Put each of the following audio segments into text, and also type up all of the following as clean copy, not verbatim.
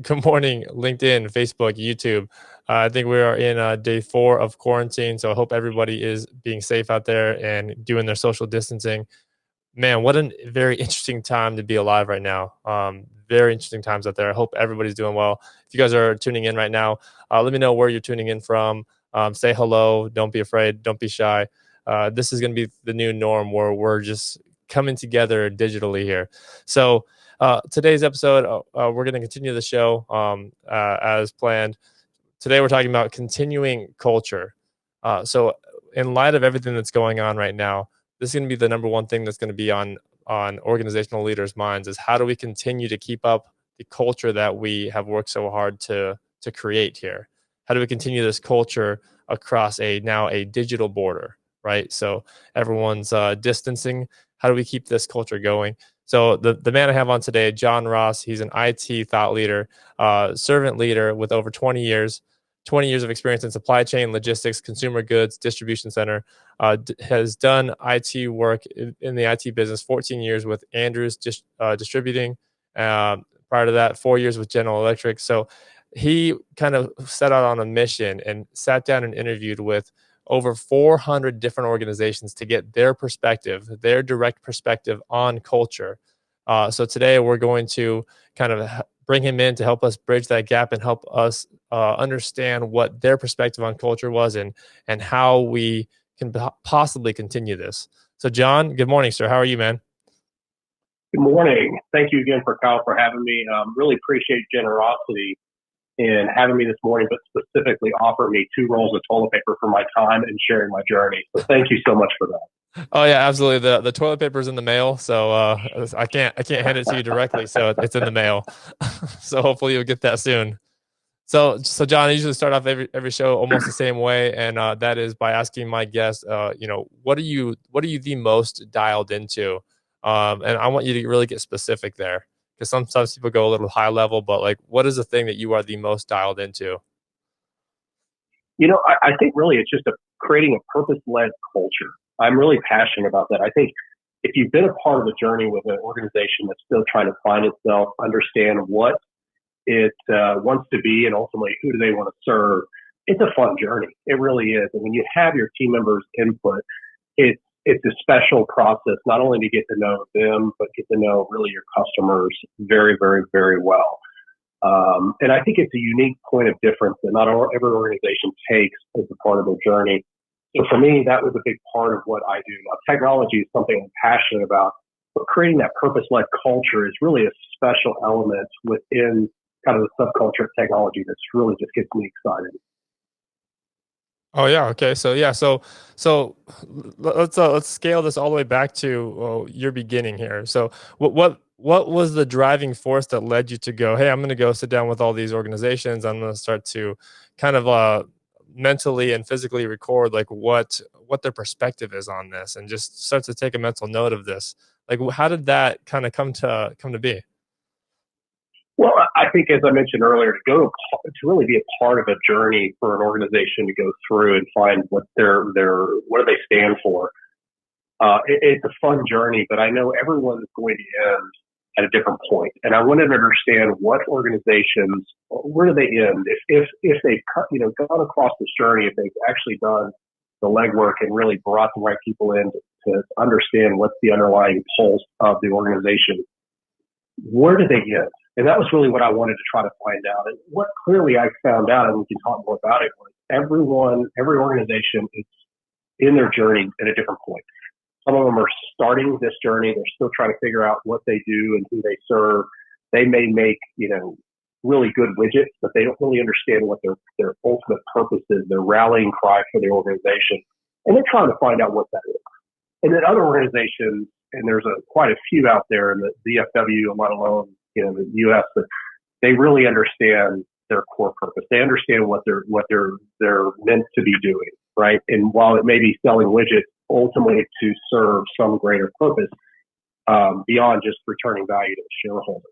Good morning, LinkedIn, Facebook, YouTube. I think we are in day 4 of quarantine, so I hope everybody is being safe out there and doing their social distancing. Man, what a very interesting time to be alive right now. Very interesting times out there. I hope everybody's doing well. If you guys are tuning in right now, let me know where you're tuning in from. Say hello. Don't be afraid. Don't be shy. This is going to be the new norm where we're just coming together digitally here. So, today's episode, we're going to continue the show as planned. Today, we're talking about continuing culture. So, in light of everything that's going on right now, this is going to be the number one thing that's going to be on organizational leaders' minds is how do we continue to keep up the culture that we have worked so hard to create here? How do we continue this culture across a now a digital border, right? So everyone's distancing. How do we keep this culture going? So the man I have on today, John Ross, he's an IT thought leader, servant leader with over 20 years of experience in supply chain, logistics, consumer goods, distribution center. Has done IT work in the IT business, 14 years with Andrews Distributing. Prior to that, 4 years with General Electric. So he kind of set out on a mission and sat down and interviewed with over 400 different organizations to get their perspective, their direct perspective on culture. So today we're going to kind of bring him in to help us bridge that gap and help us understand what their perspective on culture was and how we can possibly continue this. So, John, good morning, sir. How are you, man? Good morning. Thank you again for Kyle for having me. Really appreciate generosity in having me this morning, but specifically offer me 2 rolls of toilet paper for my time and sharing my journey. So thank you so much for Oh yeah, absolutely. The toilet paper's in the mail, so I can't hand it to you directly, so it's in the mail. So hopefully you'll get that soon. So John, I usually start off every show almost the same way, and that is by asking my guests, what are you the most dialed into? And I want you to really get specific there, because sometimes people go a little high level, but like, what is the thing that you are the most dialed into? that. I think really it's just creating a purpose-led culture. I'm really passionate about that. I think if you've been a part of the journey with an organization that's still trying to find itself, understand what it wants to be, and ultimately who do they want to serve, it's a fun journey. It really is. And when you have your team members' input, it's a special process, not only to get to know them, but get to know really your customers very, very, very well. And I think it's a unique point of difference that not every organization takes as a part of their journey. So for me, that was a big part of what I do. Now, technology is something I'm passionate about, but creating that purpose-led culture is really a special element within kind of the subculture of technology that's really just gets me excited. Oh yeah, okay. So let's scale this all the way back to your beginning here. So what was the driving force that led you to go, hey, I'm going to go sit down with all these organizations. I'm going to start to kind of mentally and physically record like what their perspective is on this, and just start to take a mental note of this. Like, how did that kind of come to be? Well, I think, as I mentioned earlier, to really be a part of a journey for an organization to go through and find what what do they stand for. It's a fun journey, but I know everyone is going to end at a different point, and I wanted to understand what organizations, where do they end if they've gone across this journey, if they've actually done the legwork and really brought the right people in to understand what's the underlying pulse of the organization. Where do they end? And that was really what I wanted to try to find out. And what clearly I found out, and we can talk more about it, was every organization is in their journey at a different point. Some of them are starting this journey. They're still trying to figure out what they do and who they serve. They may make, really good widgets, but they don't really understand what their ultimate purpose is, their rallying cry for the organization. And they're trying to find out what that is. And then other organizations, and there's quite a few out there in the DFW, let alone the U.S., but they really understand their core purpose. They understand what they're meant to be doing, right? And while it may be selling widgets, ultimately to serve some greater purpose beyond just returning value to shareholders.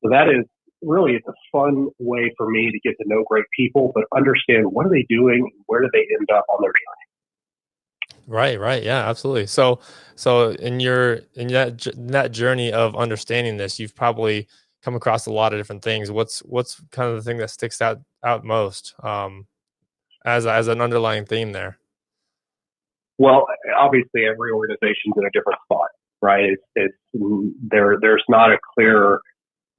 So that is really, it's a fun way for me to get to know great people, but understand what are they doing, where do they end up on their journey. Right, right. Yeah, absolutely. So in that journey of understanding this, you've probably come across a lot of different things. What's kind of the thing that sticks out most, as an underlying theme there? Well, obviously, every organization's in a different spot, right? There's not a clear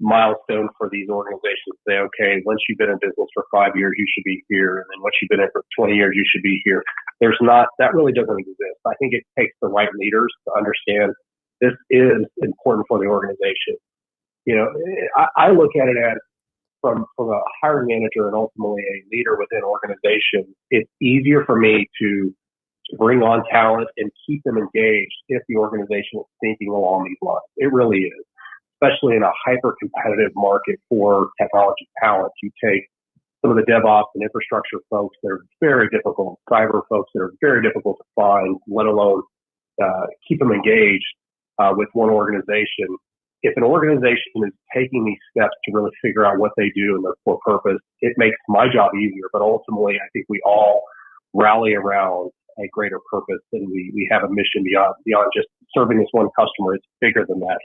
milestone for these organizations to say, okay, once you've been in business for 5 years, you should be here. And then once you've been in for 20 years, you should be here. That really doesn't exist. I think it takes the right leaders to understand this is important for the organization. I look at it as from a hiring manager and ultimately a leader within an organization, it's easier for me to bring on talent and keep them engaged if the organization is thinking along these lines. It really is, especially in a hyper-competitive market for technology talent. You take some of the DevOps and infrastructure folks that are very difficult, cyber folks that are very difficult to find, let alone keep them engaged with one organization. If an organization is taking these steps to really figure out what they do and their core purpose, it makes my job easier. But ultimately, I think we all rally around a greater purpose, and we have a mission beyond just serving this one customer. It's bigger than that.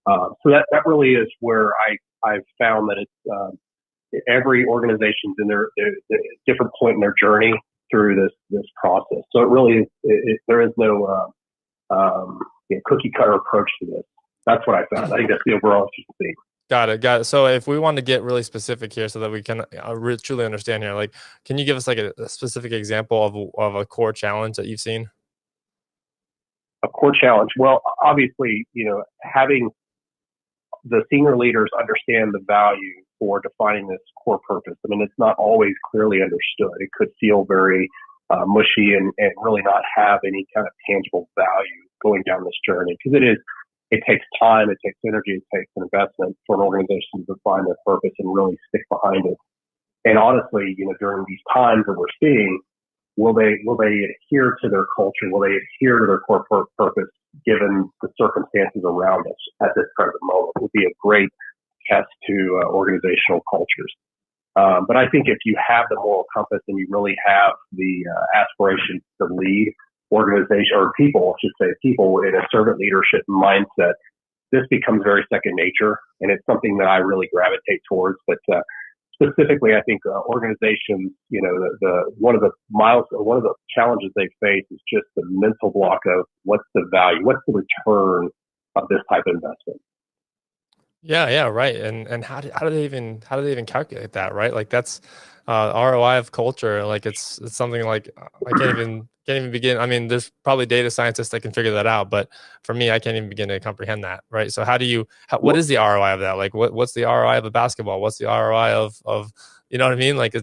So that really is where I've found that it's every organization's in their different point in their journey through this process. So it really is. There is no cookie cutter approach to this. That's what I found. I think that's the overall thing. Got it. So if we want to get really specific here so that we can truly understand here, like, can you give us like a specific example of a core challenge that you've seen? A core challenge. Well, obviously, having the senior leaders understand the value for defining this core purpose. I mean, it's not always clearly understood. It could feel very mushy and really not have any kind of tangible value going down this journey, because it takes time, it takes energy, it takes an investment for an organization to define their purpose and really stick behind it. And honestly, during these times that we're seeing, will they adhere to their culture? Will they adhere to their core purpose given the circumstances around us at this present moment? It would be a great test to organizational cultures. But I think if you have the moral compass and you really have the aspiration to lead organization, or people, I should say, people in a servant leadership mindset, this becomes very second nature, and it's something that I really gravitate towards. But specifically, I think organizations, one of the challenges they face is just the mental block of what's the value, what's the return of this type of investment. Yeah, right. And how do they even calculate that, right? Like that's ROI of culture. Like it's something like I can't even begin. I mean, there's probably data scientists that can figure that out, but for me, I can't even begin to comprehend that, right? So what is the ROI of that? Like what's the ROI of a basketball? What's the ROI of you know what I mean? Like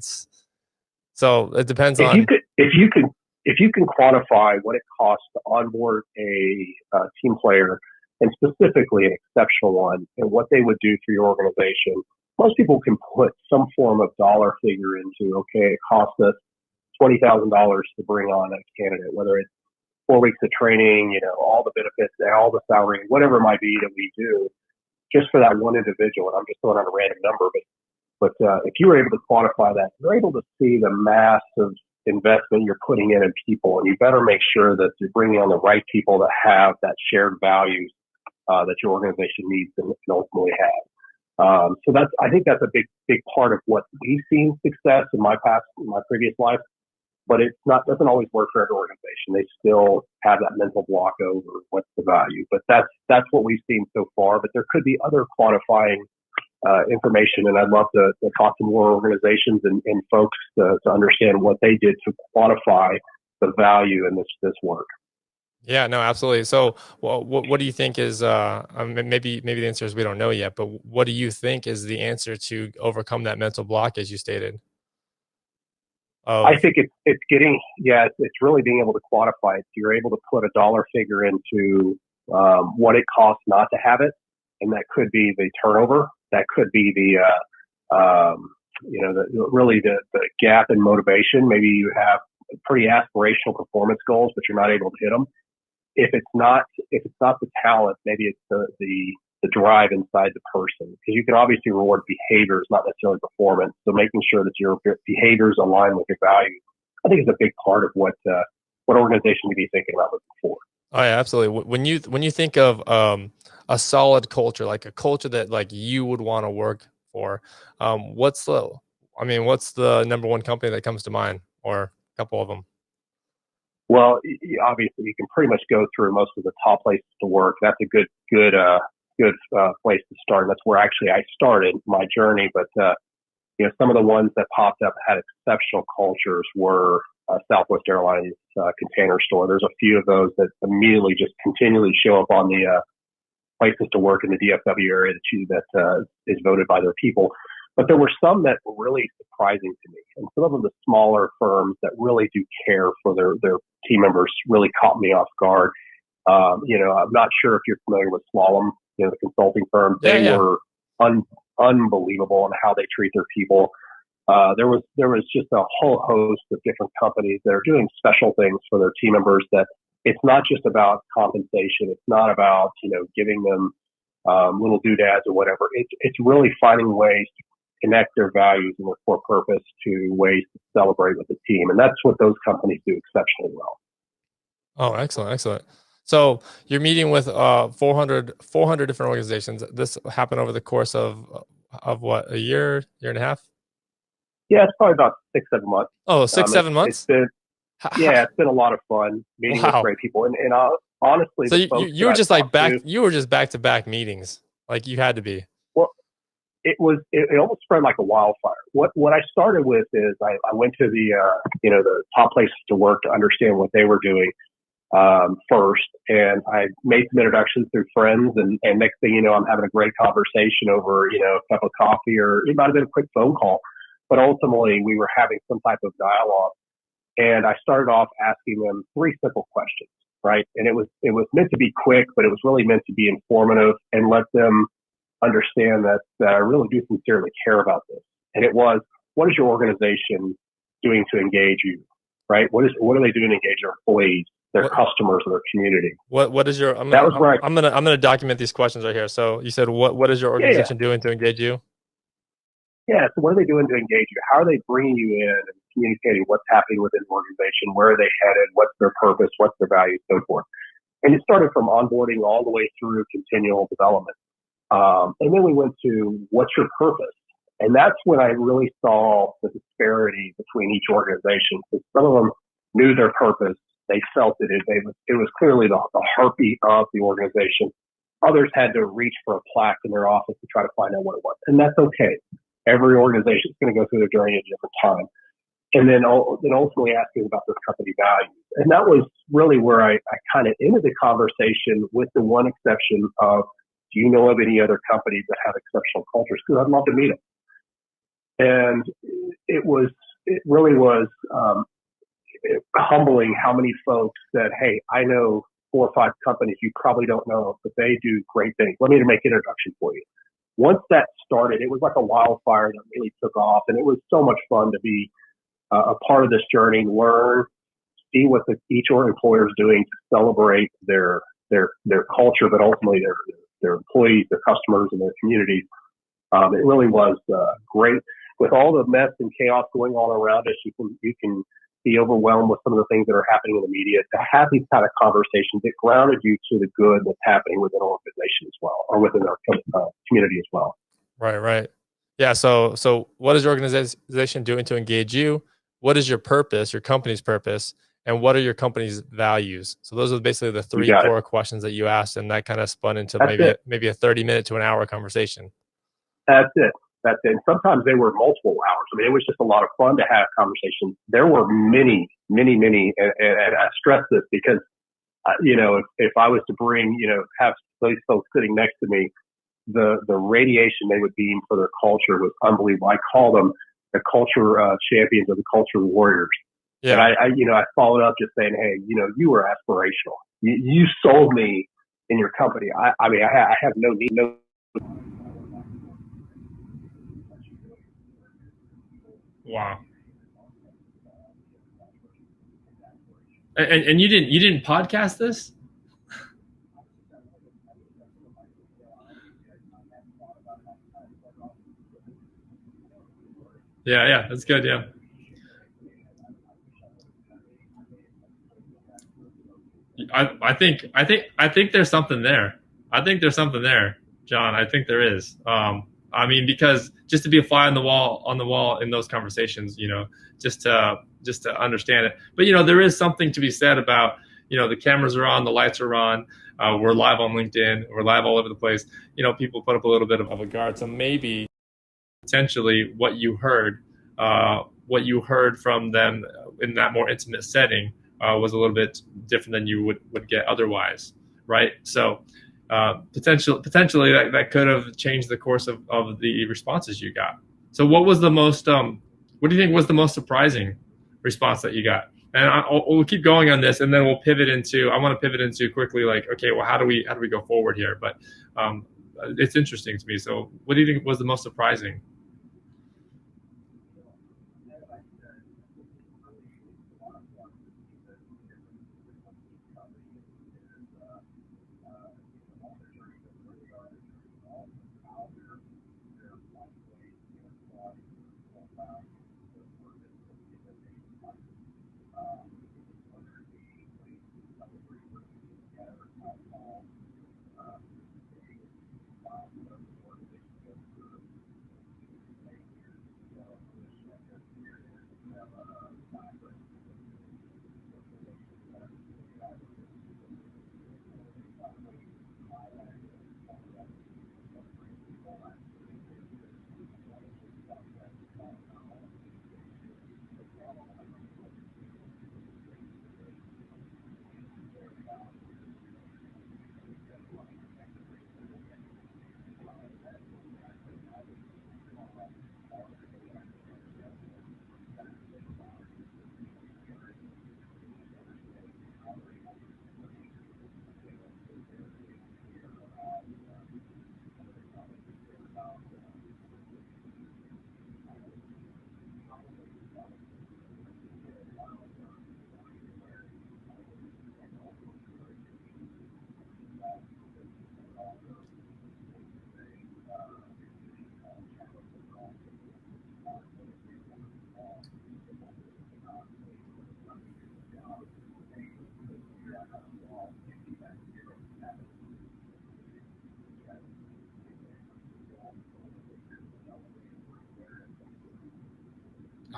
so it depends on if you can quantify what it costs to onboard a team player, and specifically an exceptional one, and what they would do for your organization. Most people can put some form of dollar figure into, okay, it costs us $20,000 to bring on a candidate, whether it's 4 weeks of training, all the benefits, all the salary, whatever it might be that we do, just for that one individual. And I'm just throwing out a random number, but if you were able to quantify that, you're able to see the massive investment you're putting in people, and you better make sure that you're bringing on the right people that have that shared values that your organization needs and ultimately have. So I think that's a big part of what we've seen success in my previous life, but doesn't always work for every organization. They still have that mental block over what's the value, but that's what we've seen so far. But there could be other quantifying information, and I'd love to talk to more organizations and folks to understand what they did to quantify the value in this work. Yeah, no, absolutely. So, what do you think is? Maybe the answer is we don't know yet. But what do you think is the answer to overcome that mental block, as you stated? I think it's really being able to quantify it. So you're able to put a dollar figure into what it costs not to have it, and that could be the turnover. That could be really the gap in motivation. Maybe you have pretty aspirational performance goals, but you're not able to hit them. If it's not the talent, maybe it's the drive inside the person, because you can obviously reward behaviors, not necessarily performance. So making sure that your behaviors align with your values, I think, is a big part of what organization to be thinking about looking for. Oh yeah, absolutely. When you think of a solid culture, like a culture that like you would want to work for, what's what's the number one company that comes to mind, or a couple of them? Well, obviously, you can pretty much go through most of the top places to work. That's a good place to start. And that's where actually I started my journey. But some of the ones that popped up had exceptional cultures were Southwest Airlines Container Store. There's a few of those that immediately just continually show up on the places to work in the DFW area that is voted by their people. But there were some that were really surprising to me, and some of them, the smaller firms that really do care for their team members, really caught me off guard. I'm not sure if you're familiar with Slalom, the consulting firm. Yeah, They yeah. were unbelievable in how they treat their people. There was just a whole host of different companies that are doing special things for their team members. That it's not just about compensation. It's not about giving them little doodads or whatever. It's really finding ways to connect their values and their core purpose to ways to celebrate with the team, and that's what those companies do exceptionally well. Oh, excellent, excellent. So you're meeting with 400 different organizations. This happened over the course of what, a year and a half? Yeah, it's probably about 6-7 months. Oh, six, It's, 7 months? it's been a lot of fun meeting with Wow. great people, and honestly, So the you, you folks you that were I've just like talked to, you were just back to back meetings. Like you had to be. well, it almost spread like a wildfire. What I started with is I went to the top places to work to understand what they were doing first, and I made some introductions through friends, and next thing you know, I'm having a great conversation over a cup of coffee, or it might have been a quick phone call, but ultimately we were having some type of dialogue, and I started off asking them three simple questions, right? And it was meant to be quick, but it was really meant to be informative and let them understand that I really do sincerely care about this. And it was, what is your organization doing to engage you, right? What are they doing to engage their employees, their What customers, or their community? what is your That was where I'm gonna document these questions right here. So you said what is your yeah, organization doing to engage you? yeah. So what are they doing to engage you? How are they bringing you in and communicating what's happening within the organization? Where are they headed? What's their purpose? What's their values? So forth. And it started from onboarding all the way through continual development. And then we went to what's your purpose? And that's when I really saw the disparity between each organization. Because some of them knew their purpose. They felt it. It was clearly the heartbeat of the organization. Others had to reach for a plaque in their office to try to find out what it was. And that's okay. Every organization is going to go through their journey at a different time. And then ultimately asking about their company values. And that was really where I kind of ended the conversation, with the one exception of, do you know of any other companies that have exceptional cultures? Because I'd love to meet them. And it really was humbling how many folks said, hey, I know 4 or 5 companies you probably don't know, but they do great things. Let me make an introduction for you. Once that started, it was like a wildfire that really took off. And it was so much fun to be a part of this journey, learn, see what each employer is doing to celebrate their culture, but ultimately their employees, their customers, and their communities. It really was great. With all the mess and chaos going on around us, you can be overwhelmed with some of the things that are happening in the media. To have these kind of conversations, it grounded you to the good that's happening within our organization as well, or within our community as well. Right, right. Yeah. So what is your organization doing to engage you? What is your purpose, your company's purpose, and what are your company's values? So those are basically the three core questions that you asked, and that kind of spun into maybe a 30-minute to an hour conversation. That's it. And sometimes they were multiple hours. I mean, it was just a lot of fun to have conversations. There were many, many, many, and I stress this because, if I was to bring, have those folks sitting next to me, the radiation they would beam for their culture was unbelievable. I call them the culture champions or the culture warriors. Yeah. And I followed up just saying, hey, you were aspirational. You sold me in your company. I have no need, no. Wow. And you didn't podcast this? Yeah, yeah, that's good. Yeah. I think there's something there. I think there's something there, John. I think there is. I mean, because just to be a fly on the wall in those conversations, just to understand it. But there is something to be said about the cameras are on, the lights are on. We're live on LinkedIn. We're live all over the place. People put up a little bit of a guard. So maybe potentially what you heard from them in that more intimate setting was a little bit different than you would get otherwise, right? So potentially that could have changed the course of the responses you got. So what was the most what do you think was the most surprising response that you got? And we'll keep going on this, and then we'll pivot into. I want to pivot into quickly, like, okay, well, how do we go forward here? But it's interesting to me. So, what do you think was the most surprising?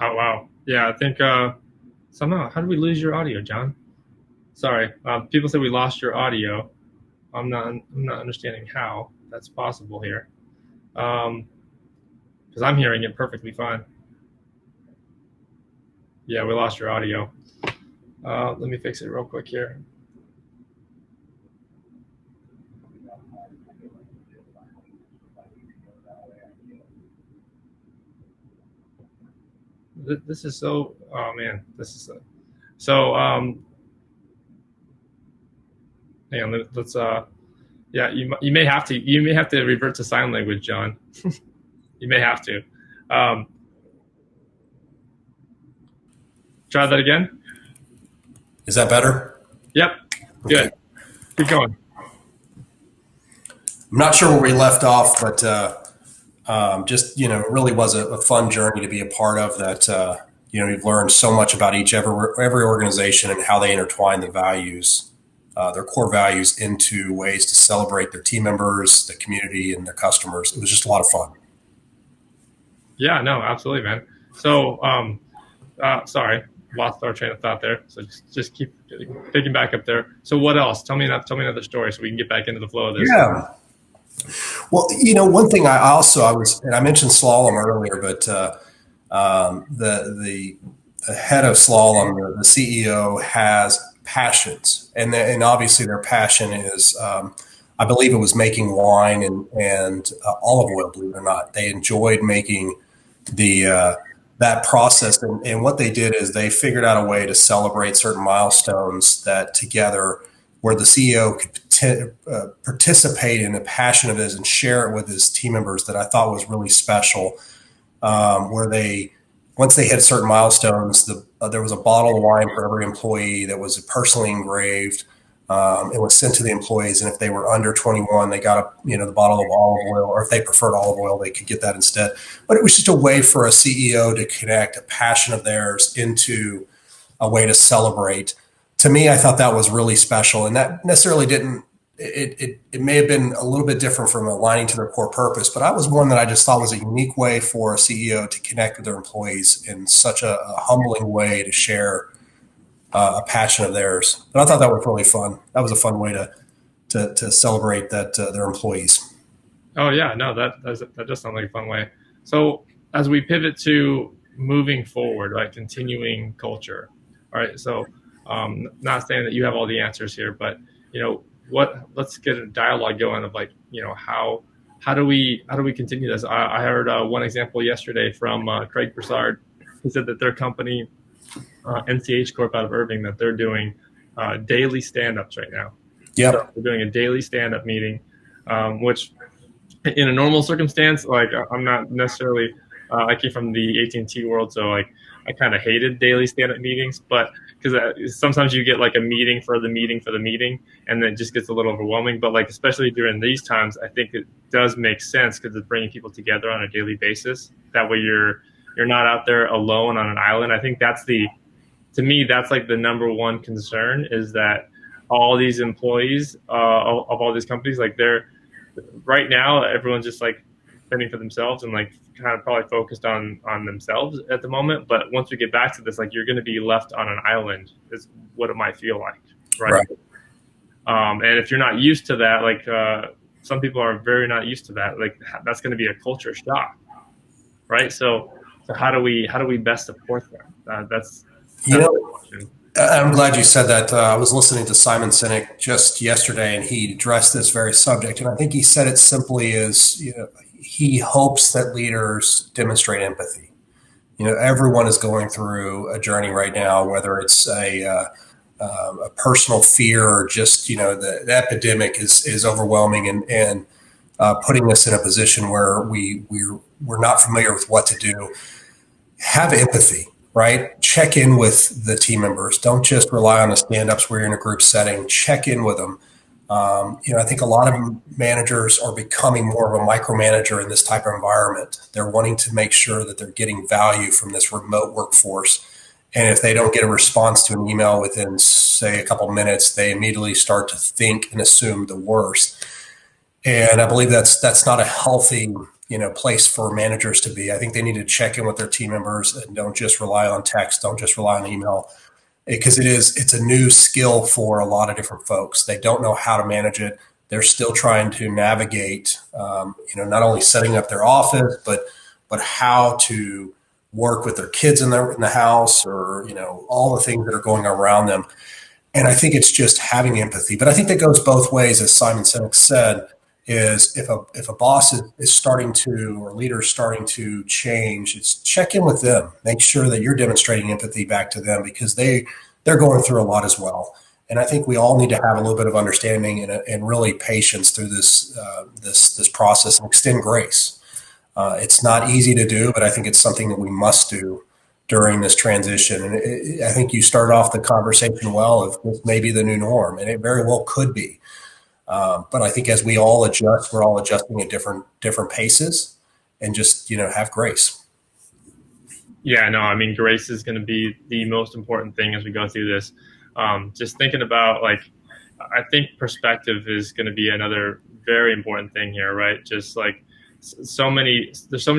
Oh wow, yeah, I think somehow. How did we lose your audio, John? Sorry, people say we lost your audio. I'm not understanding how that's possible here. Because I'm hearing it perfectly fine. Yeah, we lost your audio. Let me fix it real quick here. This is so. Oh man, this is so. Hang on. Let's. Yeah, you may have to revert to sign language, John. You may have to. Um, Try that again. Is that better? Yep. Okay. Good. Keep going. I'm not sure where we left off, but just it really was a fun journey to be a part of. That you've learned so much about every organization and how they intertwine the values, their core values, into ways to celebrate their team members, the community, and their customers. It was just a lot of fun. Yeah. No. Absolutely, man. So, sorry, lost our train of thought there. So just keep picking back up there. So what else? Tell me another story so we can get back into the flow of this. Yeah. Well, one thing I mentioned slalom earlier, but the head of slalom, the CEO, has passions, and obviously their passion is, I believe it was making wine and olive oil. Believe it or not, they enjoyed making the that process, and what they did is they figured out a way to celebrate certain milestones that together, where the CEO could participate in a passion of his and share it with his team members, that I thought was really special. Where once they hit certain milestones, there was a bottle of wine for every employee that was personally engraved. It was sent to the employees, and if they were under 21, they got the bottle of olive oil, or if they preferred olive oil, they could get that instead. But it was just a way for a CEO to connect a passion of theirs into a way to celebrate. To me, I thought that was really special, and that necessarily didn't it may have been a little bit different from aligning to their core purpose, but I was one that I just thought was a unique way for a CEO to connect with their employees in such a humbling way to share a passion of theirs. But I thought that was really fun. That was a fun way to celebrate that their employees. Oh yeah, no, that does sound like a fun way. So as we pivot to moving forward, right, continuing culture. All right, so not saying that you have all the answers here, but let's get a dialogue going of like, how do we continue this? I heard one example yesterday from Craig Broussard. He said that their company, NCH Corp out of Irving, that they're doing daily stand-ups right now. Yeah, so they're doing a daily stand-up meeting, which in a normal circumstance, like I'm not necessarily. I came from the AT&T world, so like I kind of hated daily stand-up meetings, but because sometimes you get like a meeting for the meeting, and then it just gets a little overwhelming. But like especially during these times, I think it does make sense because it's bringing people together on a daily basis. That way, you're not out there alone on an island. I think to me, that's like the number one concern is that all these employees of all these companies, like they're right now, everyone's just like fending for themselves and like kind of probably focused on themselves at the moment. But once we get back to this, like you're going to be left on an island is what it might feel like. Right. And if you're not used to that, like some people are very not used to that, like that's going to be a culture shock. Right. So how do we best support them? That's the question. I'm glad you said that. I was listening to Simon Sinek just yesterday, and he addressed this very subject. And I think he said it simply as, he hopes that leaders demonstrate empathy. Everyone is going through a journey right now, whether it's a personal fear or just, the epidemic is overwhelming and putting us in a position where we're not familiar with what to do. Have empathy. Right? Check in with the team members. Don't just rely on the stand-ups where you're in a group setting. Check in with them. I think a lot of managers are becoming more of a micromanager in this type of environment. They're wanting to make sure that they're getting value from this remote workforce. And if they don't get a response to an email within, say, a couple minutes, they immediately start to think and assume the worst. And I believe that's not a healthy place for managers to be. I think they need to check in with their team members and don't just rely on text, don't just rely on email, because it's a new skill for a lot of different folks. They don't know how to manage it. They're still trying to navigate, not only setting up their office, but how to work with their kids in the house, or all the things that are going around them. And I think it's just having empathy. But I think that goes both ways, as Simon Sinek said. Is if a boss is starting to, or leader is starting to change, it's check in with them. Make sure that you're demonstrating empathy back to them, because they're going through a lot as well. And I think we all need to have a little bit of understanding and really patience through this process, and extend grace. It's not easy to do, but I think it's something that we must do during this transition. And I think you start off the conversation well of this may be the new norm, and it very well could be. But I think as we all adjust, we're all adjusting at different paces, and just, have grace. Yeah, no, I mean, grace is going to be the most important thing as we go through this. Just thinking about, like, I think perspective is going to be another very important thing here, right? Just like there's so many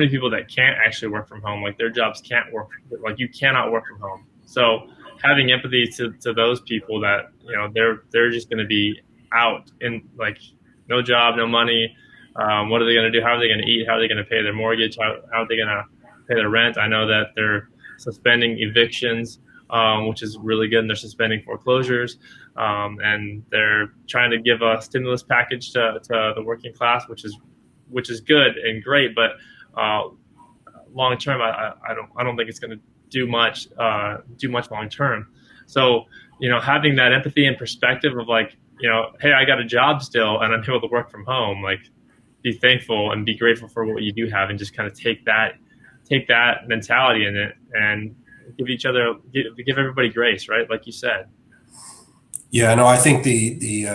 people that can't actually work from home, like their jobs can't work, like you cannot work from home. So having empathy to those people that, they're just going to be out in, like, no job, no money. What are they going to do? How are they going to eat? How are they going to pay their mortgage? How are they going to pay their rent? I know that they're suspending evictions, which is really good. And they're suspending foreclosures. And they're trying to give a stimulus package to the working class, which is good and great. But long term, I don't think it's going to do much long term. So, having that empathy and perspective of, like, hey, I got a job still and I'm able to work from home. Like, be thankful and be grateful for what you do have, and just kind of take that mentality in it and give everybody grace, right? Like you said. Yeah, no, I think the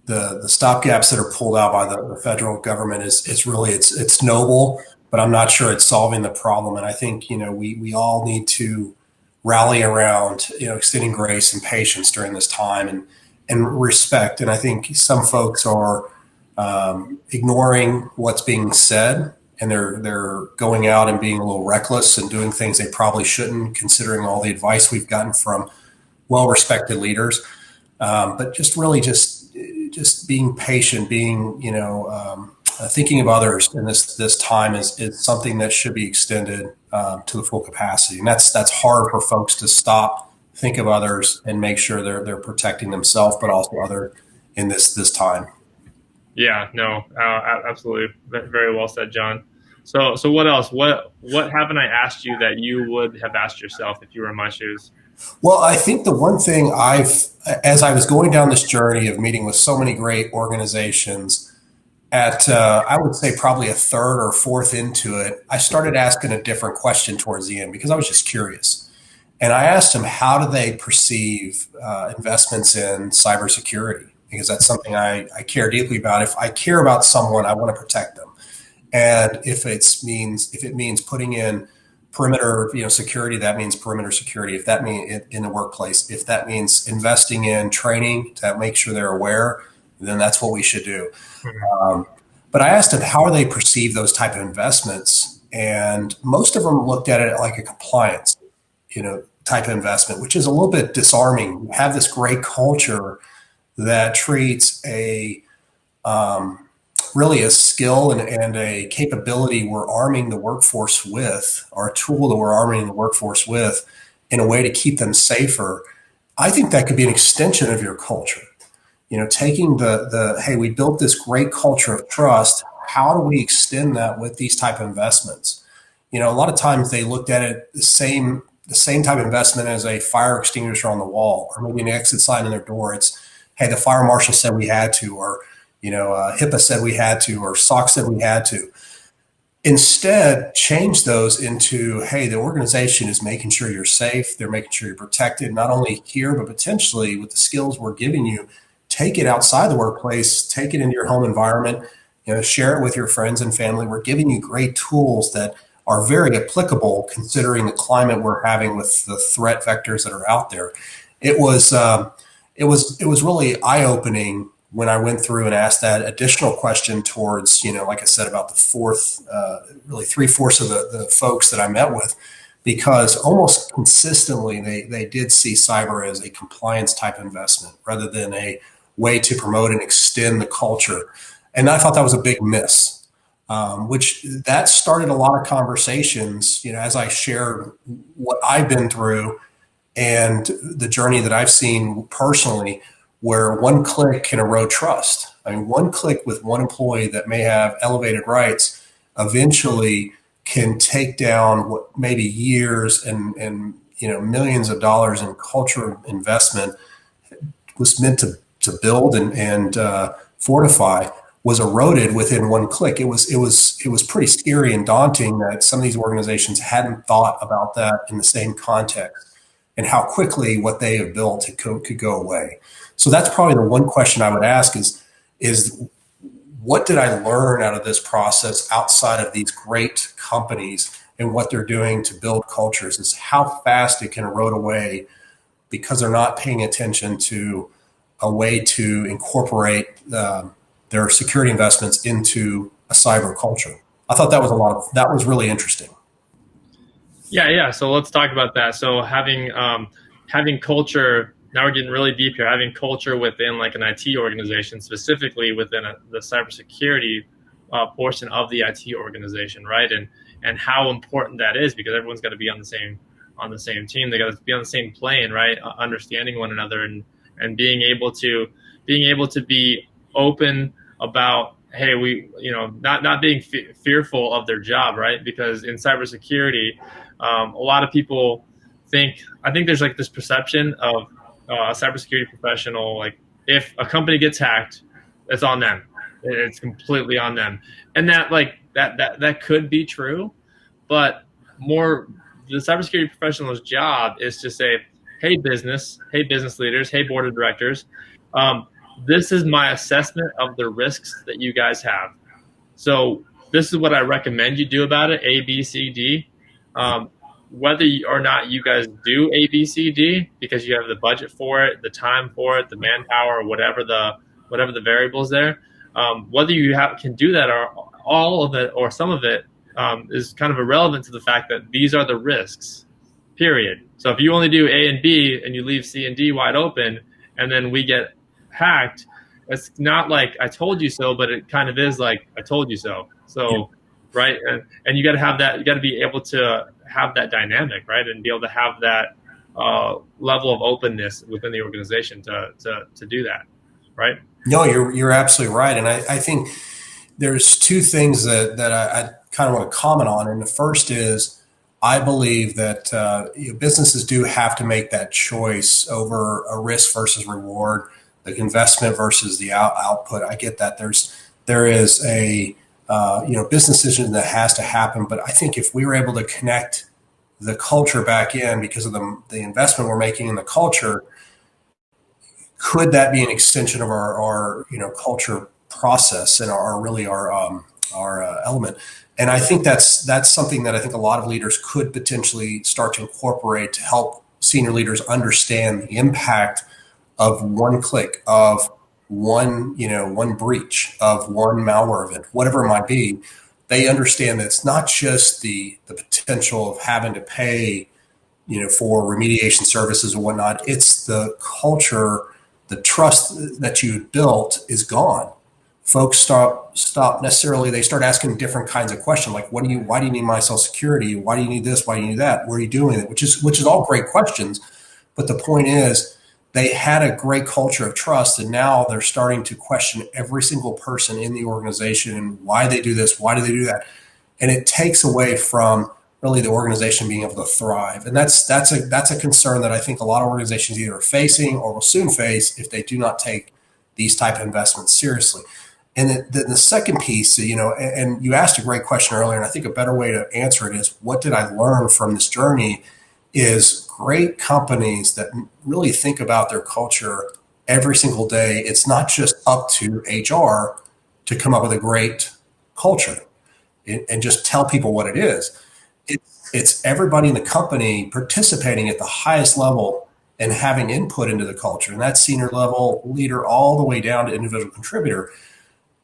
stopgaps that are pulled out by the federal government is really it's noble, but I'm not sure it's solving the problem. And I think, we all need to rally around, extending grace and patience during this time. and respect. And I think some folks are ignoring what's being said, and they're going out and being a little reckless and doing things they probably shouldn't, considering all the advice we've gotten from well-respected leaders. But just really just being patient, being thinking of others in this time is something that should be extended to the full capacity, and that's hard for folks to stop, think of others, and make sure they're protecting themselves, but also other in this time. Yeah, no, absolutely, very well said, John. So what else? What haven't I asked you that you would have asked yourself if you were in my shoes? Well, I think the one thing as I was going down this journey of meeting with so many great organizations, at I would say probably a third or fourth into it, I started asking a different question towards the end because I was just curious. And I asked them, how do they perceive investments in cybersecurity? Because that's something I care deeply about. If I care about someone, I want to protect them. And if it means putting in perimeter, security, that means perimeter security. If that means in the workplace, if that means investing in training to make sure they're aware, then that's what we should do. But I asked them, how do they perceive those type of investments? And most of them looked at it like a compliance, type of investment, which is a little bit disarming. You have this great culture that treats really a skill and a capability we're arming the workforce with, or a tool that we're arming the workforce with, in a way to keep them safer. I think that could be an extension of your culture. Taking hey, we built this great culture of trust. How do we extend that with these type of investments? A lot of times they looked at it the same type of investment as a fire extinguisher on the wall, or maybe an exit sign in their door. It's, hey, the fire marshal said we had to, or HIPAA said we had to, or SOX said we had to. Instead, change those into, hey, the organization is making sure you're safe. They're making sure you're protected, not only here, but potentially with the skills we're giving you, take it outside the workplace, take it into your home environment, share it with your friends and family. We're giving you great tools that are very applicable considering the climate we're having with the threat vectors that are out there. It was really eye-opening when I went through and asked that additional question towards, like I said, about really 3/4 of the folks that I met with, because almost consistently they did see cyber as a compliance type investment rather than a way to promote and extend the culture. And I thought that was a big miss, which that started a lot of conversations, as I shared what I've been through and the journey that I've seen personally, where one click can erode trust. I mean, one click with one employee that may have elevated rights eventually can take down what maybe years and millions of dollars in culture investment was meant to build and fortify, was eroded within one click. It was pretty scary and daunting that some of these organizations hadn't thought about that in the same context, and how quickly what they have built could go away. So that's probably the one question I would ask is what did I learn out of this process outside of these great companies and what they're doing to build cultures, is how fast it can erode away because they're not paying attention to a way to incorporate their security investments into a cyber culture. I thought that was really interesting. Yeah. So let's talk about that. So having culture. Now we're getting really deep here. Having culture within like an IT organization, specifically within the cybersecurity portion of the IT organization, right? And how important that is, because everyone's got to be on the same team. They got to be on the same plane, right? Understanding one another and being able to be open about, hey, not being fearful of their job, right? Because in cybersecurity, a lot of people I think there's like this perception of a cybersecurity professional, like if a company gets hacked, it's on them. It's completely on them. And that could be true, but the cybersecurity professional's job is to say, hey business leaders, hey board of directors, this is my assessment of the risks that you guys have. So this is what I recommend you do about it, A, B, C, D. whether or not you guys do A, B, C, D, because you have the budget for it, the time for it, the manpower, whatever the variables there, whether you can do that or all of it or some of it is kind of irrelevant to the fact that these are the risks, period. So if you only do A and B and you leave C and D wide open, and then we get hacked, it's not like I told you so, but it kind of is like I told you so. So, yeah. Right, and you got to have that. You got to be able to have that dynamic, right, and be able to have that level of openness within the organization to do that, right? No, you're absolutely right, and I think there's two things that I kind of want to comment on, and the first is I believe that businesses do have to make that choice over a risk versus reward, the investment versus the output. I get that there is a business decision that has to happen, but I think if we were able to connect the culture back in because of the investment we're making in the culture, could that be an extension of our culture process and our element? And I think that's something that I think a lot of leaders could potentially start to incorporate to help senior leaders understand the impact of one click, of one breach, of one malware event, whatever it might be. They understand that it's not just the potential of having to pay, for remediation services and whatnot. It's the culture, the trust that you built is gone. Folks stop necessarily. They start asking different kinds of questions, like, why do you need my social security? Why do you need this? Why do you need that? Where are you doing it? Which is all great questions. But the point is, they had a great culture of trust, and now they're starting to question every single person in the organization and why they do this, why do they do that, and it takes away from really the organization being able to thrive. And that's a concern that I think a lot of organizations either are facing or will soon face if they do not take these type of investments seriously. And the second piece, and you asked a great question earlier, and I think a better way to answer it is, what did I learn from this journey? Is great companies that really think about their culture every single day. It's not just up to HR to come up with a great culture and just tell people what it is. It's everybody in the company participating at the highest level and having input into the culture. And that's senior level leader all the way down to individual contributor.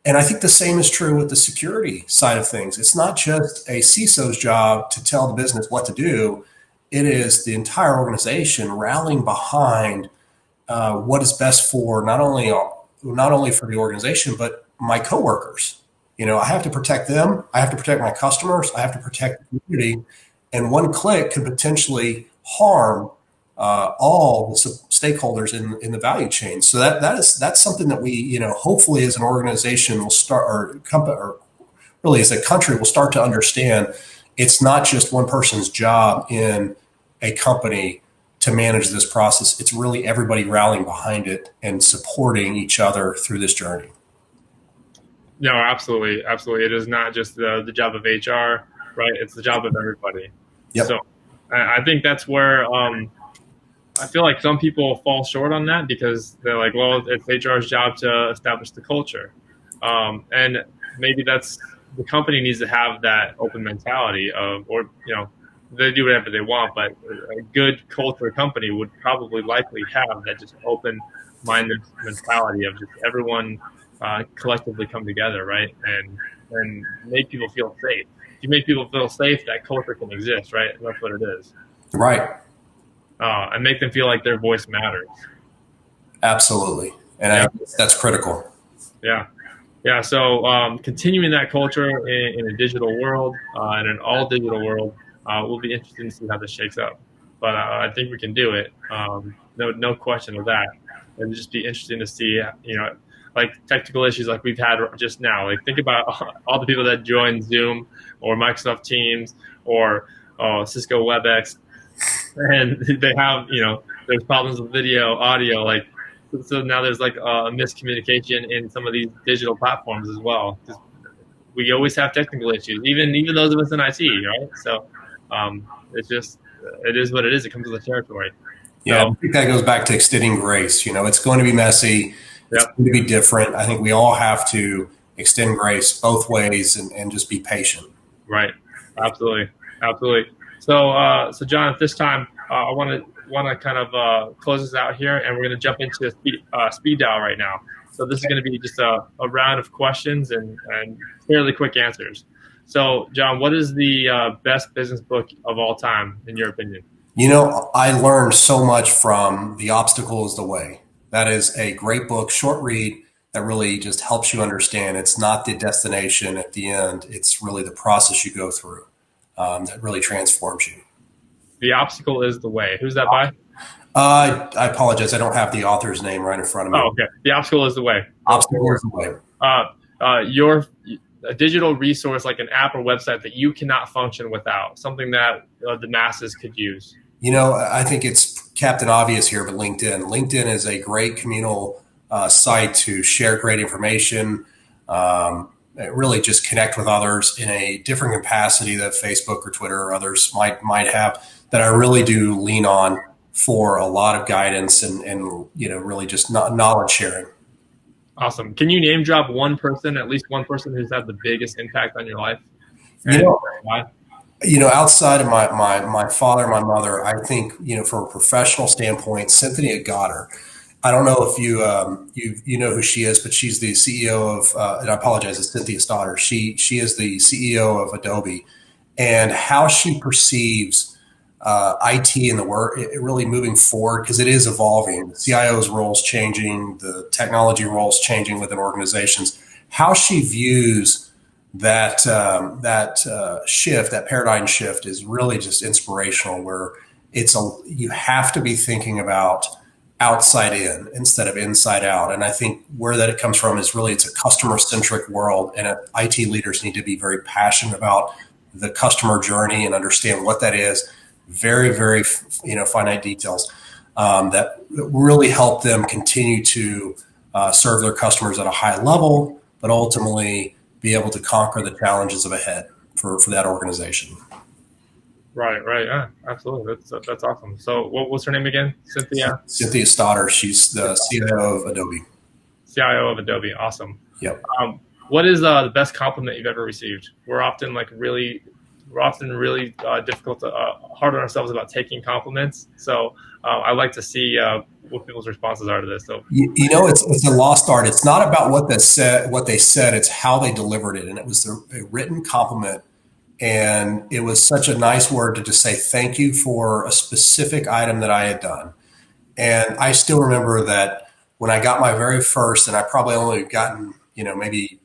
And I think the same is true with the security side of things. It's not just a CISO's job to tell the business what to do. It is the entire organization rallying behind what is best for not only for the organization, but my coworkers. I have to protect them. I have to protect my customers. I have to protect the community. And one click could potentially harm all the stakeholders in the value chain. So that's something that we, hopefully as an organization will start, or really as a country will start to understand. It's not just one person's job in a company to manage this process. It's really everybody rallying behind it and supporting each other through this journey. No, absolutely. Absolutely. It is not just the job of HR, right? It's the job of everybody. Yep. So I think that's where I feel like some people fall short on that because they're like, well, it's HR's job to establish the culture. And maybe that's, the company needs to have that open mentality of, or, they do whatever they want, but a good culture company would probably likely have that just open-minded mentality of just everyone collectively come together, right? And make people feel safe. If you make people feel safe, that culture can exist, right? That's what it is. Right. And make them feel like their voice matters. Absolutely. And that's critical. Yeah. Yeah. So continuing that culture in a digital world, in an all digital world, will be interesting to see how this shakes up. But I think we can do it. No question of that. And just be interesting to see, like technical issues like we've had just now. Like think about all the people that join Zoom or Microsoft Teams or Cisco WebEx, and they have, there's problems with video, audio, like, so now there's like a miscommunication in some of these digital platforms as well. We always have technical issues, even those of us in IT, right? So it's just, it is what it is. It comes with the territory. Yeah, I think that goes back to extending grace. It's going to be messy. It's going to be different. I think we all have to extend grace both ways and just be patient. Right. Absolutely. Absolutely. So John, at this time, I want to kind of close this out here, and we're going to jump into speed dial right now. So this is going to be just a round of questions and fairly quick answers. So, John, what is the best business book of all time, in your opinion? I learned so much from The Obstacle is the Way. That is a great book, short read, that really just helps you understand it's not the destination at the end. It's really the process you go through that really transforms you. The Obstacle is the Way. Who's that by? I apologize. I don't have the author's name right in front of me. Oh, okay. The Obstacle is the Way. Obstacle is the Way. Your a digital resource like an app or website that you cannot function without, something that the masses could use. I think it's Captain Obvious here, but LinkedIn. LinkedIn is a great communal site to share great information, really just connect with others in a different capacity that Facebook or Twitter or others might have, that I really do lean on for a lot of guidance and really just knowledge sharing. Awesome. Can you name drop one person, at least one person who's had the biggest impact on your life? Outside of my father, my mother, I think, from a professional standpoint, Cynthia Goddard. I don't know if you know who she is, but she's the CEO of, and I apologize, it's Cynthia's daughter. She is the CEO of Adobe, and how she perceives IT and the work, it really moving forward, because it is evolving. The CIO's role is changing, the technology role is changing within organizations. How she views that shift, that paradigm shift, is really just inspirational. Where you have to be thinking about outside in instead of inside out. And I think where that it comes from is really it's a customer centric world, and IT leaders need to be very passionate about the customer journey and understand what that is. Very, very, finite details that really help them continue to serve their customers at a high level, but ultimately be able to conquer the challenges of ahead for that organization. Right. Yeah, absolutely. That's awesome. So what's her name again? Cynthia Stoddard. She's the CIO of Adobe. CIO of Adobe. Awesome. Yep. What is the best compliment you've ever received? We're often really difficult to hard on ourselves about taking compliments. So I like to see what people's responses are to this. So it's a lost art. It's not about what they said. It's how they delivered it. And it was a written compliment, and it was such a nice word to just say thank you for a specific item that I had done. And I still remember that when I got my very first, and I probably only gotten maybe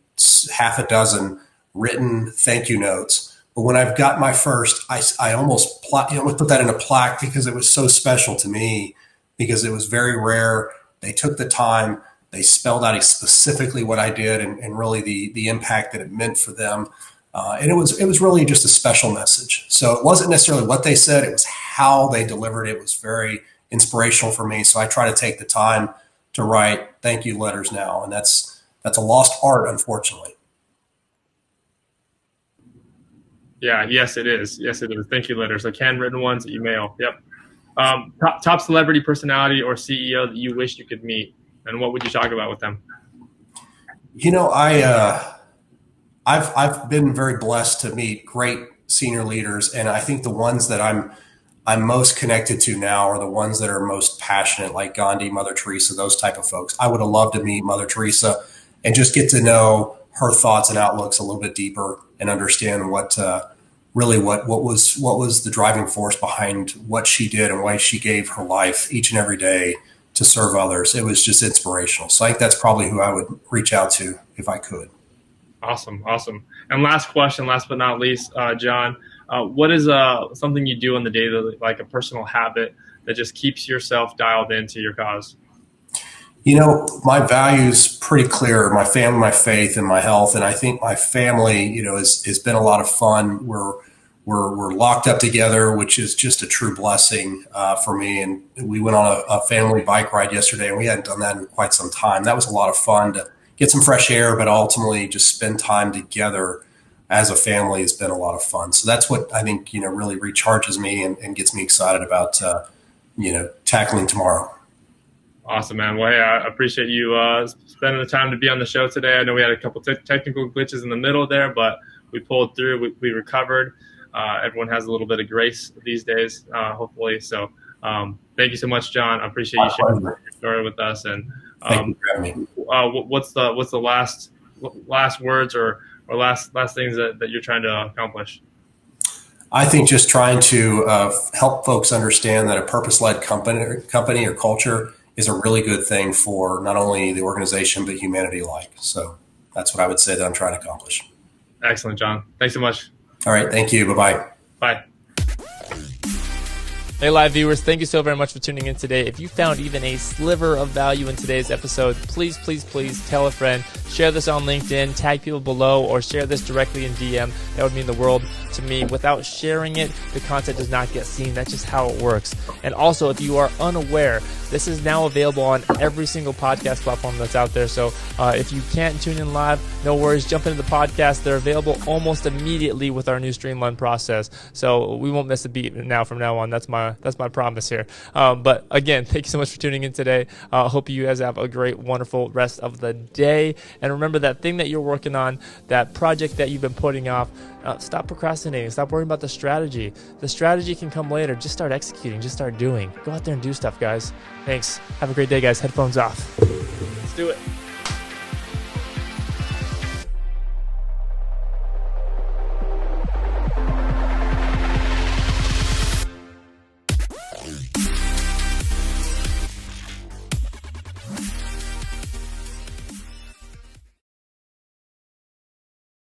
half a dozen written thank you notes. But when I've got my first, I almost put that in a plaque, because it was so special to me, because it was very rare. They took the time, they spelled out specifically what I did, and really the impact that it meant for them. And it was really just a special message. So it wasn't necessarily what they said, it was how they delivered it. It was very inspirational for me. So I try to take the time to write thank you letters now. And that's a lost art, unfortunately. Yeah, yes, it is. Thank you letters, like handwritten ones that you mail. Yep. Top celebrity personality or CEO that you wish you could meet, and what would you talk about with them? I've been very blessed to meet great senior leaders, and I think the ones that I'm most connected to now are the ones that are most passionate, like Gandhi, Mother Teresa, those type of folks. I would have loved to meet Mother Teresa and just get to know her thoughts and outlooks a little bit deeper, and understand what was the driving force behind what she did and why she gave her life each and every day to serve others. It was just inspirational. So I think that's probably who I would reach out to if I could. Awesome. And last question, last but not least, John, what is something you do on the daily, like a personal habit that just keeps yourself dialed into your cause? My values pretty clear: my family, my faith, and my health. And I think my family, has been a lot of fun. We're locked up together, which is just a true blessing for me. And we went on a family bike ride yesterday, and we hadn't done that in quite some time. That was a lot of fun to get some fresh air, but ultimately just spend time together as a family has been a lot of fun. So that's what I think, really recharges me and gets me excited about, tackling tomorrow. Awesome, man. Well, hey, I appreciate you spending the time to be on the show today. I know we had a couple technical glitches in the middle there, but we pulled through. We recovered. everyone has a little bit of grace these days, hopefully. So thank you so much, John. I appreciate you sharing your story with us. And thank you for having me. What's the last words or last things that you're trying to accomplish? I think just trying to help folks understand that a purpose-led company or culture is a really good thing for not only the organization, but humanity alike. So that's what I would say that I'm trying to accomplish. Excellent, John. Thanks so much. All right. Thank you. Bye-bye. Bye. Hey, live viewers, thank you so very much for tuning in today. If you found even a sliver of value in today's episode, please, please, please tell a friend, share this on LinkedIn, tag people below, or share this directly in DM. That would mean the world to me. Without sharing it, the content does not get seen. That's just how it works. And also, if you are unaware, this is now available on every single podcast platform that's out there. So if you can't tune in live, no worries. Jump into the podcast. They're available almost immediately with our new streamlined process. So we won't miss a beat from now on. That's my promise here. But again, thank you so much for tuning in today. Hope you guys have a great, wonderful rest of the day. And remember, that thing that you're working on, that project that you've been putting off, stop procrastinating. Stop worrying about the strategy. The strategy can come later. Just start executing. Just start doing. Go out there and do stuff, guys. Thanks. Have a great day, guys. Headphones off. Let's do it.